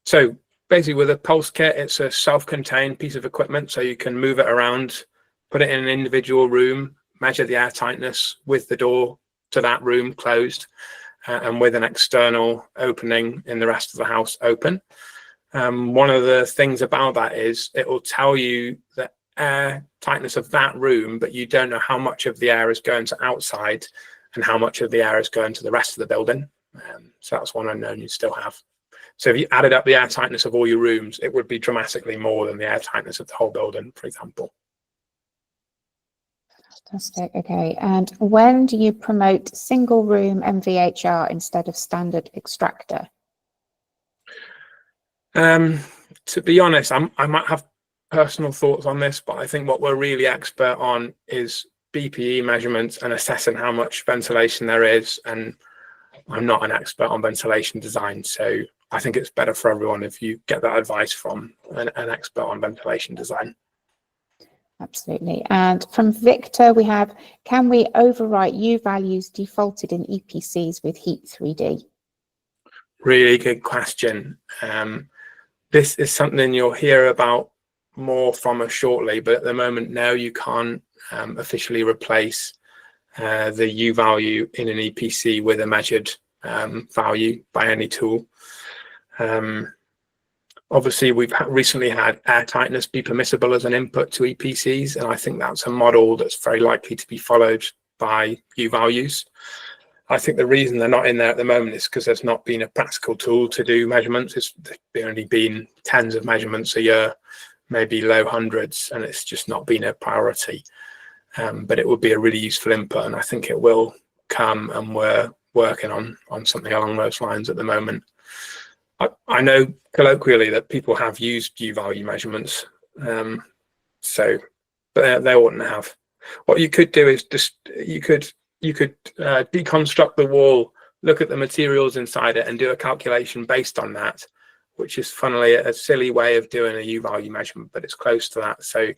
so basically with a pulse kit, it's a self-contained piece of equipment, so you can move it around, put it in an individual room, measure the air tightness with the door to that room closed, and with an external opening in the rest of the house open. One of the things about that is it will tell you the air tightness of that room, but you don't know how much of the air is going to outside and how much of the air is going to the rest of the building. So that's one unknown you still have. So if you added up the air tightness of all your rooms, it would be dramatically more than the air tightness of the whole building, for example. Fantastic. Okay. And when do you promote single room MVHR instead of standard extractor? To be honest, I might have personal thoughts on this, but I think what we're really expert on is BPE measurements and assessing how much ventilation there is. And I'm not an expert on ventilation design, so I think it's better for everyone if you get that advice from an expert on ventilation design. Absolutely. And from Victor, we have, can we overwrite U values defaulted in EPCs with Heat 3D? Really good question. This is something you'll hear about more from us shortly, but at the moment, no, you can't officially replace the U value in an EPC with a measured value by any tool. Obviously, we've recently had air tightness be permissible as an input to EPCs, and I think that's a model that's very likely to be followed by U values. I think the reason they're not in there at the moment is because there's not been a practical tool to do measurements. It's only been tens of measurements a year, maybe low hundreds, and it's just not been a priority. But it would be a really useful input, and I think it will come, and we're working on something along those lines at the moment. I know colloquially that people have used U-value measurements, but they oughtn't have. What you could do is just you could deconstruct the wall, look at the materials inside it, and do a calculation based on that, which is funnily a silly way of doing a U-value measurement, but it's close to that. So,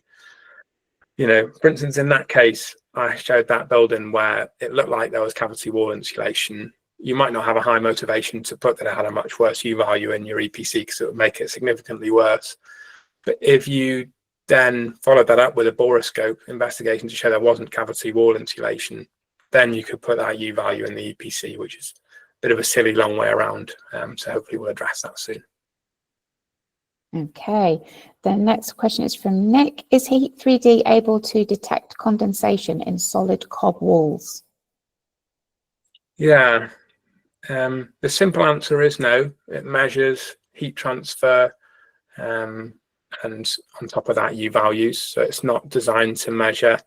you know, for instance, in that case, I showed that building where it looked like there was cavity wall insulation. You might not have a high motivation to put that it had a much worse U value in your EPC because it would make it significantly worse. But if you then followed that up with a boroscope investigation to show there wasn't cavity wall insulation, then you could put that U value in the EPC, which is a bit of a silly long way around. So hopefully we'll address that soon. Okay, the next question is from Nick. Is Heat 3D able to detect condensation in solid cob walls? Yeah, the simple answer is no. It measures heat transfer and on top of that U values. So it's not designed to measure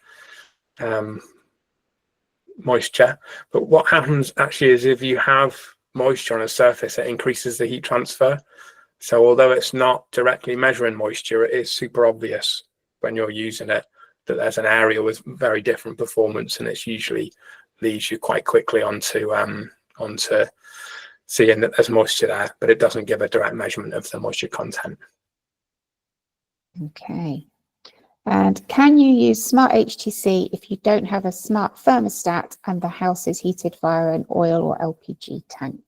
moisture. But what happens actually is if you have moisture on a surface, it increases the heat transfer. So although it's not directly measuring moisture, it is super obvious when you're using it that there's an area with very different performance, and it's usually leads you quite quickly onto seeing that there's moisture there, but it doesn't give a direct measurement of the moisture content. Okay. And can you use smart HTC if you don't have a smart thermostat and the house is heated via an oil or LPG tank?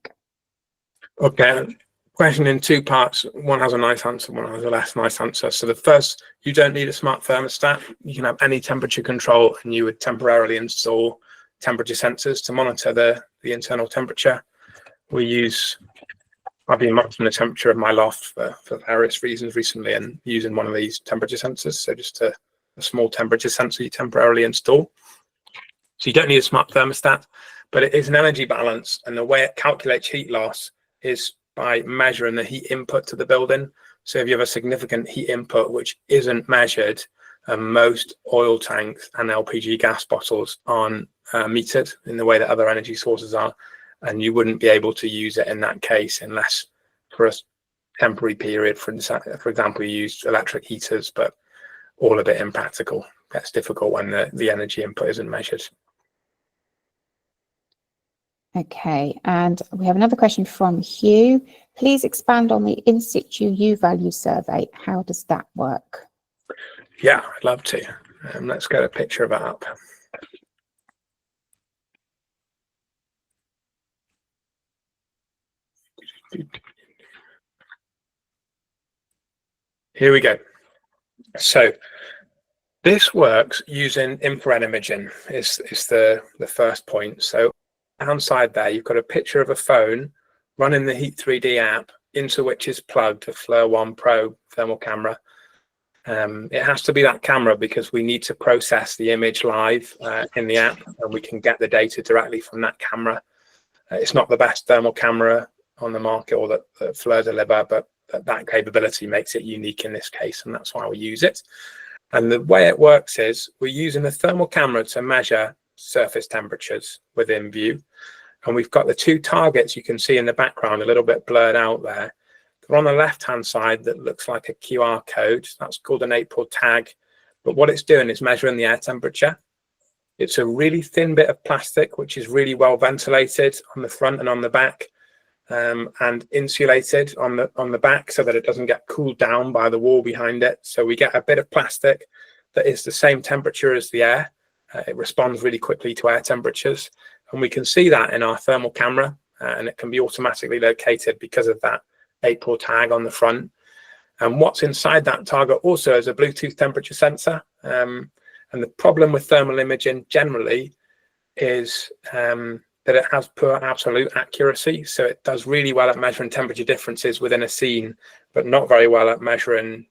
Okay, question in two parts. One has a nice answer, one has a less nice answer. So the first, you don't need a smart thermostat. You can have any temperature control, and you would temporarily install temperature sensors to monitor the internal temperature. I've been monitoring the temperature of my loft for various reasons recently, and using one of these temperature sensors. So just a small temperature sensor you temporarily install. So you don't need a smart thermostat, but it is an energy balance, and the way it calculates heat loss is by measuring the heat input to the building. So if you have a significant heat input which isn't measured, most oil tanks and LPG gas bottles aren't metered in the way that other energy sources are, and you wouldn't be able to use it in that case unless for a temporary period. For example, you use electric heaters, but all of it impractical. That's difficult when the energy input isn't measured. Okay, and we have another question from Hugh. Please expand on the in situ U value survey. How does that work? Yeah, I'd love to. Let's get a picture of that up. Here we go. So this works using infrared imaging is the first point. So downside there, you've got a picture of a phone running the Heat 3D app into which is plugged a FLIR 1 Pro thermal camera. It has to be that camera because we need to process the image live in the app, and we can get the data directly from that camera. It's not the best thermal camera on the market or that FLIR deliver, but that capability makes it unique in this case, and that's why we use it. And the way it works is we're using the thermal camera to measure surface temperatures within view. And we've got the two targets you can see in the background, a little bit blurred out there. They're on the left-hand side that looks like a QR code. That's called an April tag. But what it's doing is measuring the air temperature. It's a really thin bit of plastic, which is really well ventilated on the front and on the back, and insulated on the back so that it doesn't get cooled down by the wall behind it. So we get a bit of plastic that is the same temperature as the air. It responds really quickly to air temperatures, and we can see that in our thermal camera, and it can be automatically located because of that April tag on the front. And what's inside that target also is a Bluetooth temperature sensor. And the problem with thermal imaging generally is that it has poor absolute accuracy. So it does really well at measuring temperature differences within a scene, but not very well at measuring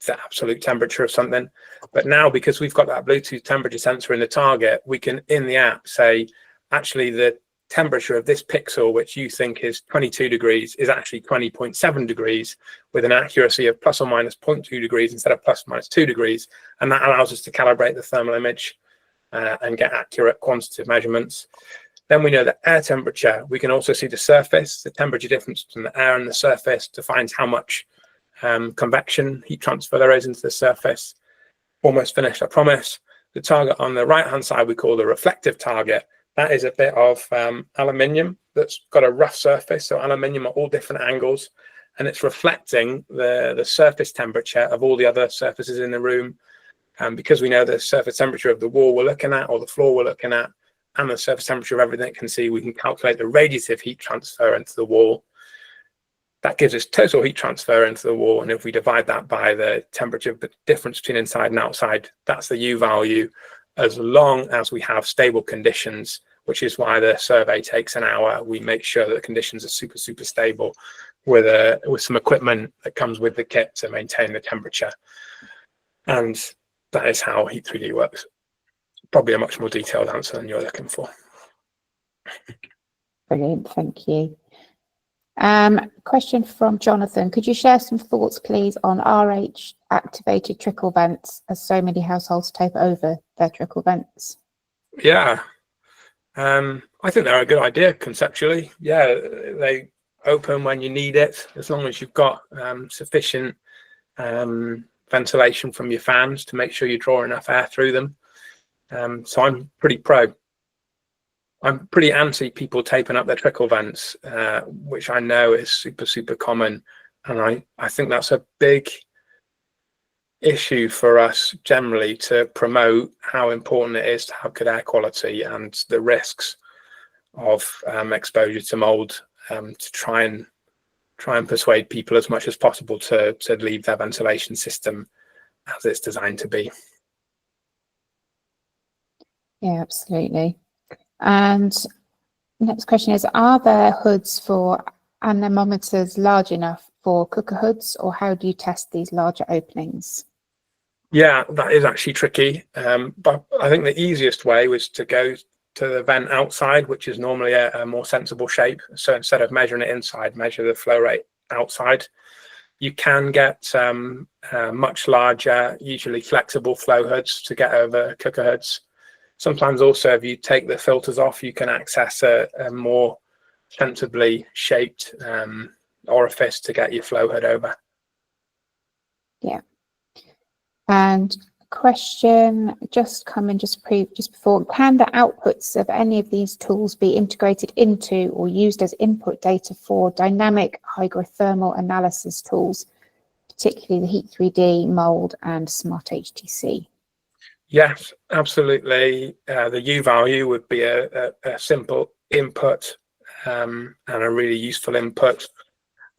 the absolute temperature of something. But now, because we've got that Bluetooth temperature sensor in the target, we can, in the app, say, actually, the temperature of this pixel, which you think is 22 degrees, is actually 20.7 degrees with an accuracy of plus or minus 0.2 degrees instead of plus or minus 2 degrees. And that allows us to calibrate the thermal image and get accurate quantitative measurements. Then we know the air temperature. We can also see the surface, the temperature difference between the air and the surface defines how much convection, heat transfer there is into the surface. Almost finished, I promise. The target on the right-hand side we call the reflective target. That is a bit of aluminium that's got a rough surface. So aluminium at all different angles, and it's reflecting the surface temperature of all the other surfaces in the room. And because we know the surface temperature of the wall we're looking at or the floor we're looking at, and the surface temperature of everything it can see, we can calculate the radiative heat transfer into the wall. That gives us total heat transfer into the wall. And if we divide that by the temperature difference between inside and outside, that's the U value, as long as we have stable conditions, which is why the survey takes an hour. We make sure that the conditions are super, super stable with some equipment that comes with the kit to maintain the temperature. And that is how Heat 3D works. Probably a much more detailed answer than you're looking for. Brilliant, thank you. Question from Jonathan. Could you share some thoughts, please, on RH activated trickle vents, as so many households tape over their trickle vents? Yeah, I think they're a good idea conceptually. Yeah, they open when you need it, as long as you've got sufficient ventilation from your fans to make sure you draw enough air through them. So I'm pretty pro. I'm pretty anti people taping up their trickle vents, which I know is super common. And I think that's a big issue for us generally to promote how important it is to have good air quality and the risks of exposure to mold, to try and persuade people as much as possible to leave their ventilation system as it's designed to be. Yeah, absolutely. And next question is, are there hoods for anemometers large enough for cooker hoods, or how do you test these larger openings? Yeah, that is actually tricky. But I think the easiest way was to go to the vent outside, which is normally a more sensible shape. So instead of measuring it inside, measure the flow rate outside. You can get much larger, usually flexible flow hoods to get over cooker hoods. Sometimes also, if you take the filters off, you can access a more sensibly shaped orifice to get your flow hood over. Yeah. And question just coming just before, can the outputs of any of these tools be integrated into or used as input data for dynamic hygrothermal analysis tools, particularly the Heat 3D, mould and Smart HTC? Yes, absolutely. The U value would be a simple input and a really useful input.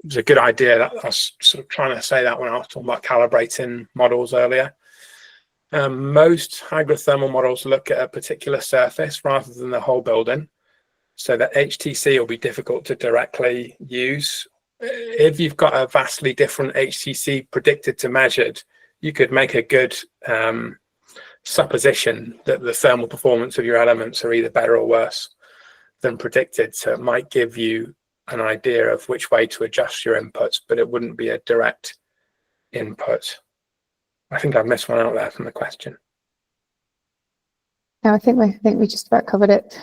It's a good idea. I was sort of trying to say that when I was talking about calibrating models earlier. Most hygrothermal models look at a particular surface rather than the whole building, so that HTC will be difficult to directly use. If you've got a vastly different HTC predicted to measured, you could make a good supposition that the thermal performance of your elements are either better or worse than predicted. So it might give you an idea of which way to adjust your inputs, but it wouldn't be a direct input. I think I've missed one out there from the question. No, I think we just about covered it.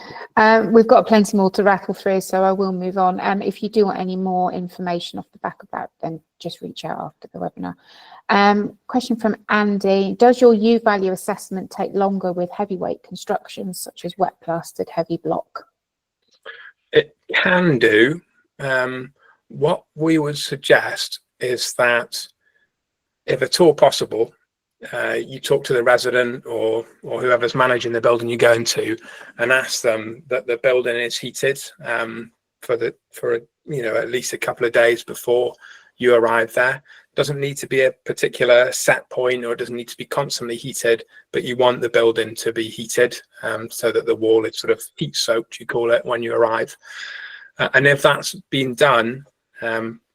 We've got plenty more to rattle through, so I will move on. If you do want any more information off the back of that, then just reach out after the webinar. Question from Andy: does your U value assessment take longer with heavyweight constructions such as wet plastered heavy block? It can do. What we would suggest is that, if at all possible, you talk to the resident or whoever's managing the building you go into and ask them that the building is heated for at least a couple of days before you arrive there. It doesn't need to be a particular set point, or it doesn't need to be constantly heated, but you want the building to be heated so that the wall is sort of heat soaked, you call it, when you arrive. And if that's been done,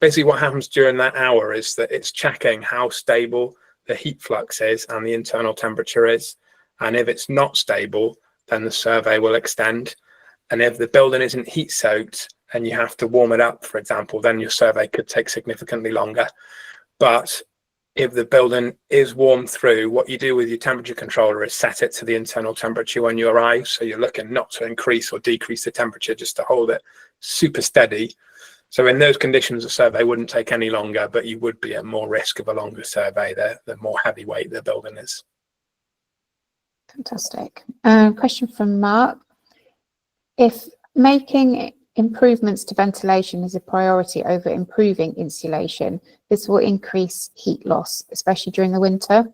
basically what happens during that hour is that it's checking how stable the heat flux is and the internal temperature is. And if it's not stable, then the survey will extend. And if the building isn't heat soaked and you have to warm it up, for example, then your survey could take significantly longer. But if the building is warm through, what you do with your temperature controller is set it to the internal temperature when you arrive. So you're looking not to increase or decrease the temperature, just to hold it super steady. So in those conditions, the survey wouldn't take any longer, but you would be at more risk of a longer survey the more heavyweight the building is. Fantastic. Question from Mark: if making improvements to ventilation is a priority over improving insulation, this will increase heat loss, especially during the winter.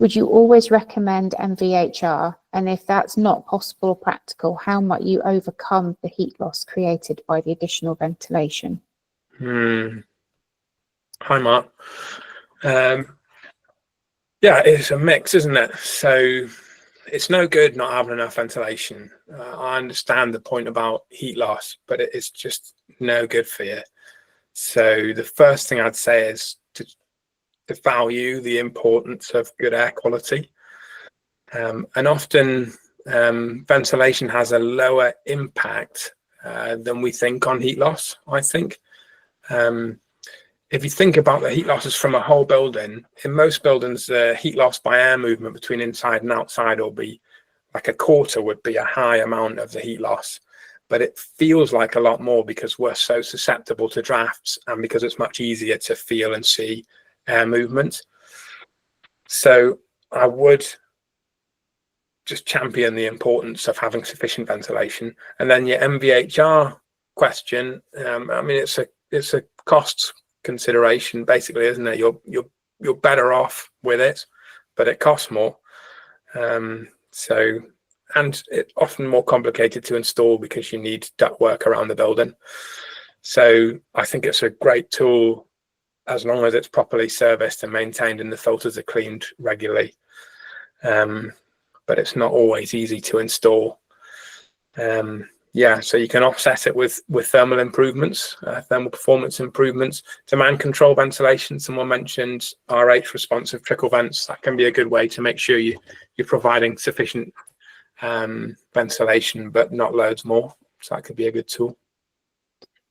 Would you always recommend MVHR? And if that's not possible or practical, how might you overcome the heat loss created by the additional ventilation? Hi, Mark. Yeah, it's a mix, isn't it? So it's no good not having enough ventilation. I understand the point about heat loss, but it's just no good for you. So the first thing I'd say is to value the importance of good air quality. And often ventilation has a lower impact than we think on heat loss, I think. If you think about the heat losses from a whole building, in most buildings, the heat loss by air movement between inside and outside will be like a quarter, would be a high amount of the heat loss. But it feels like a lot more because we're so susceptible to drafts and because it's much easier to feel and see air movement. So I would just champion the importance of having sufficient ventilation. And then your MVHR question, I mean, it's a cost consideration basically, isn't it? You're better off with it, but it costs more. So, and it's often more complicated to install because you need ductwork around the building. So I think it's a great tool as long as it's properly serviced and maintained and the filters are cleaned regularly. But it's not always easy to install. Yeah, so you can offset it with thermal improvements, thermal performance improvements. Demand control ventilation, someone mentioned RH responsive trickle vents. That can be a good way to make sure you're providing sufficient ventilation, but not loads more. So that could be a good tool.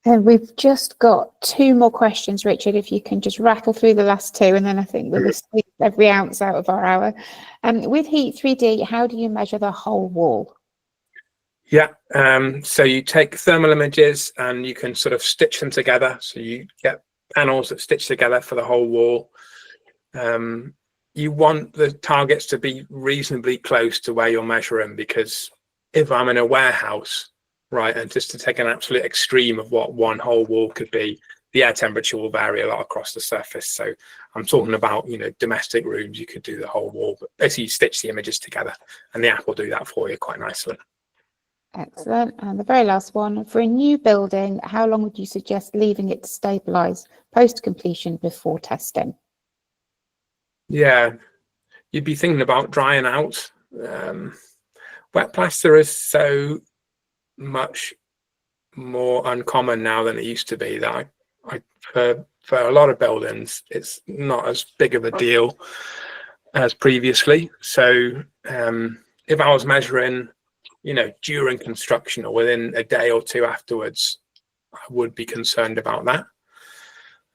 And we've just got 2 more questions, Richard, if you can just rattle through the last 2, and then I think we'll squeeze every ounce out of our hour. With Heat 3D, how do you measure the whole wall? Yeah, so you take thermal images and you can sort of stitch them together. So you get panels that stitch together for the whole wall. You want the targets to be reasonably close to where you're measuring, because if I'm in a warehouse, right, and just to take an absolute extreme of what one whole wall could be, the air temperature will vary a lot across the surface. So I'm talking about, domestic rooms, you could do the whole wall, but basically you stitch the images together and the app will do that for you quite nicely. Excellent. And the very last one, for a new building, how long would you suggest leaving it to stabilise post-completion before testing? Yeah, you'd be thinking about drying out. Wet plaster is so much more uncommon now than it used to be that I for a lot of buildings, it's not as big of a deal as previously. So if I was measuring, during construction or within a day or 2 afterwards, I would be concerned about that.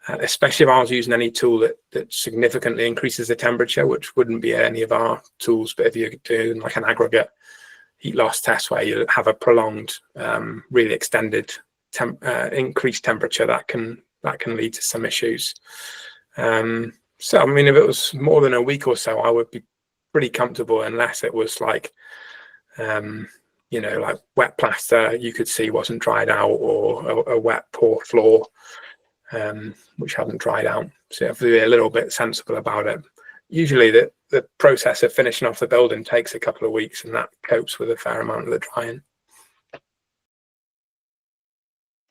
Especially if I was using any tool that significantly increases the temperature, which wouldn't be any of our tools, but if you're doing like an aggregate heat loss test where you have a prolonged, really extended increased temperature, that can lead to some issues. So I mean, if it was more than a week or so, I would be pretty comfortable, unless it was like like wet plaster you could see wasn't dried out, or a wet poor floor which hadn't dried out. So you have to be a little bit sensible about it. Usually the process of finishing off the building takes a couple of weeks, and that copes with a fair amount of the drying.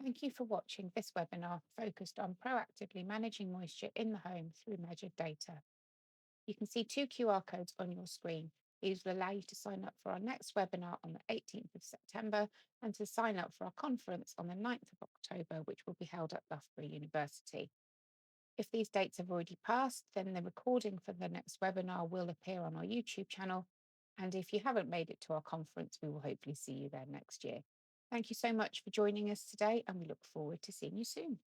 Thank you for watching this webinar focused on proactively managing moisture in the home through measured data. You can see 2 QR codes on your screen. These will allow you to sign up for our next webinar on the 18th of September and to sign up for our conference on the 9th of October, which will be held at Loughborough University. If these dates have already passed, then the recording for the next webinar will appear on our YouTube channel. And if you haven't made it to our conference, we will hopefully see you there next year. Thank you so much for joining us today, and we look forward to seeing you soon.